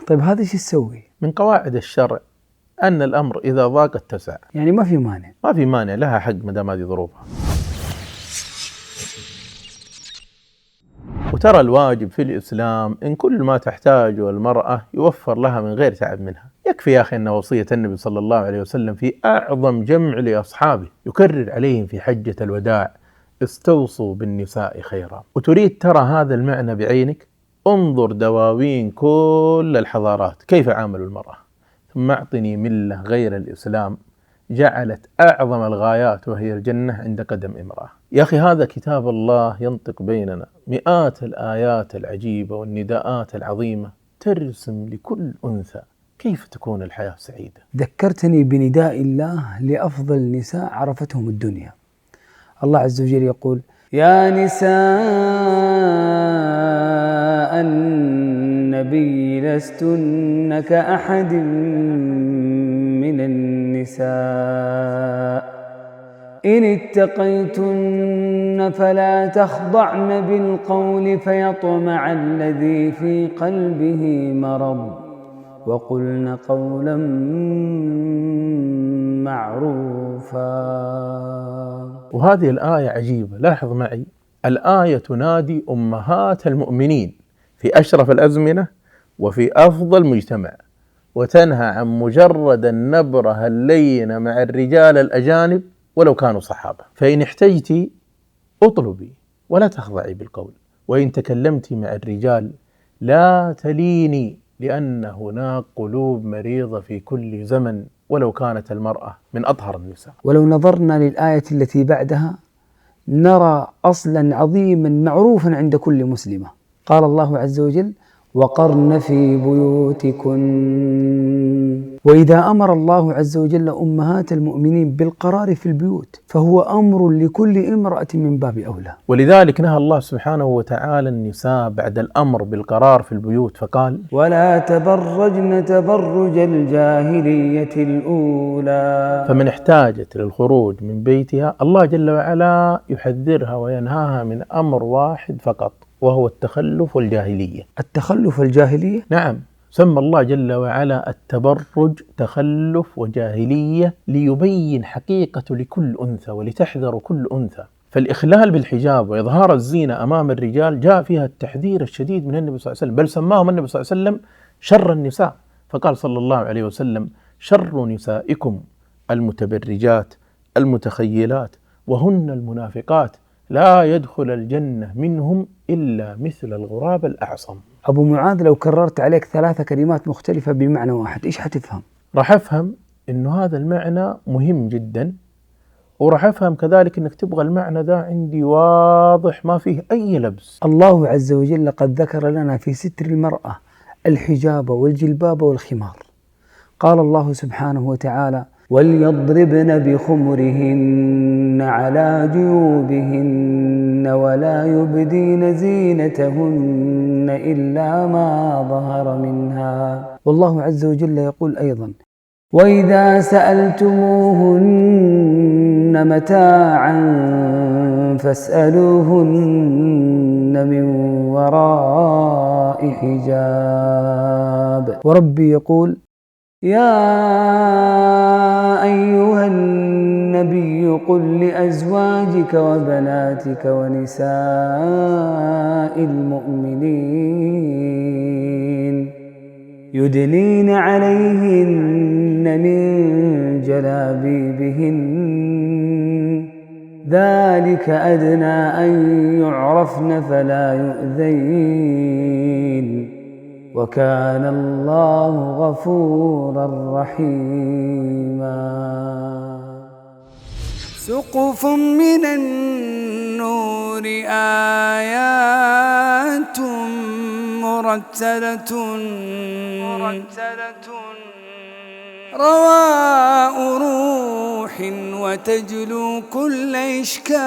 طيب هذا ايش تسوي؟ من قواعد الشرع أن الأمر إذا ضاق اتسع، يعني ما في مانع. ما في مانع، لها حق ما دام هذه ظروفها. وترى الواجب في الإسلام إن كل ما تحتاجه المرأة يوفر لها من غير تعب منها. يكفي يا أخي أن وصية النبي صلى الله عليه وسلم في أعظم جمع لأصحابه يكرر عليهم في حجة الوداع: استوصوا بالنساء خيرا. وتريد ترى هذا المعنى بعينك؟ انظر دواوين كل الحضارات كيف عاملوا المرأة، ثم أعطني ملة غير الإسلام جعلت أعظم الغايات وهي الجنة عند قدم امرأة. يا أخي هذا كتاب الله ينطق بيننا، مئات الآيات العجيبة والنداءات العظيمة ترسم لكل أنثى كيف تكون الحياة سعيدة. ذكرتني بنداء الله لأفضل نساء عرفتهم الدنيا. الله عز وجل يقول: يا نساء النبي لستن كأحد من النساء إن اتقيتن فلا تخضعن بالقول فيطمع الذي في قلبه مرض وقلن قولا معروفا. وهذه الآية عجيبة، لاحظ معي، الآية تنادي أمهات المؤمنين في أشرف الأزمنة وفي أفضل مجتمع، وتنهى عن مجرد النبرة اللينة مع الرجال الأجانب ولو كانوا صحابة. فإن احتجتي اطلبي ولا تخضعي بالقول، وإن تكلمتي مع الرجال لا تليني، لأن هناك قلوب مريضة في كل زمن ولو كانت المرأة من أطهر النساء. ولو نظرنا للآية التي بعدها نرى أصلا عظيما معروفا عند كل مسلمة. قال الله عز وجل: وقرن في بيوتكن. وإذا أمر الله عز وجل أمهات المؤمنين بالقرار في البيوت فهو أمر لكل امرأة من باب أولى. ولذلك نهى الله سبحانه وتعالى النساء بعد الأمر بالقرار في البيوت فقال: ولا تبرجن تبرج الجاهلية الأولى. فمن احتاجت للخروج من بيتها الله جل وعلا يحذرها وينهاها من أمر واحد فقط، وهو التخلف والجاهلية. التخلف والجاهلية؟ نعم، سمى الله جل وعلا التبرج تخلف وجاهلية ليبين حقيقة لكل أنثى ولتحذر كل أنثى. فالإخلال بالحجاب وإظهار الزينة أمام الرجال جاء فيها التحذير الشديد من النبي صلى الله عليه وسلم، بل سماهم النبي صلى الله عليه وسلم شر النساء، فقال صلى الله عليه وسلم: شر نسائكم المتبرجات المتخيلات وهن المنافقات لا يدخل الجنة منهم إلا مثل الغراب الأعصم. أبو معاذ، لو كررت عليك 3 كلمات مختلفة بمعنى واحد إيش حتفهم؟ راح أفهم إنه هذا المعنى مهم جدا، وراح أفهم كذلك إنك تبغى المعنى ذا عندي واضح ما فيه أي لبس. الله عز وجل قد ذكر لنا في ستر المرأة الحجاب والجلباب والخمار. قال الله سبحانه وتعالى: وليضربن بخمرهن على جيوبهن ولا يبدين زينتهن إلا ما ظهر منها. والله عز وجل يقول أيضا: وإذا سألتموهن متاعا فاسألوهن من وراء حجاب. وربي يقول: يا أيها النبي قل لأزواجك وبناتك ونساء المؤمنين يدنين عليهن من جلابيبهن ذلك أدنى أن يعرفن فلا يؤذين وكان الله غفورا رحيما. سقف من النور آيات مرتلة رواء روح وتجلو كل إشكال.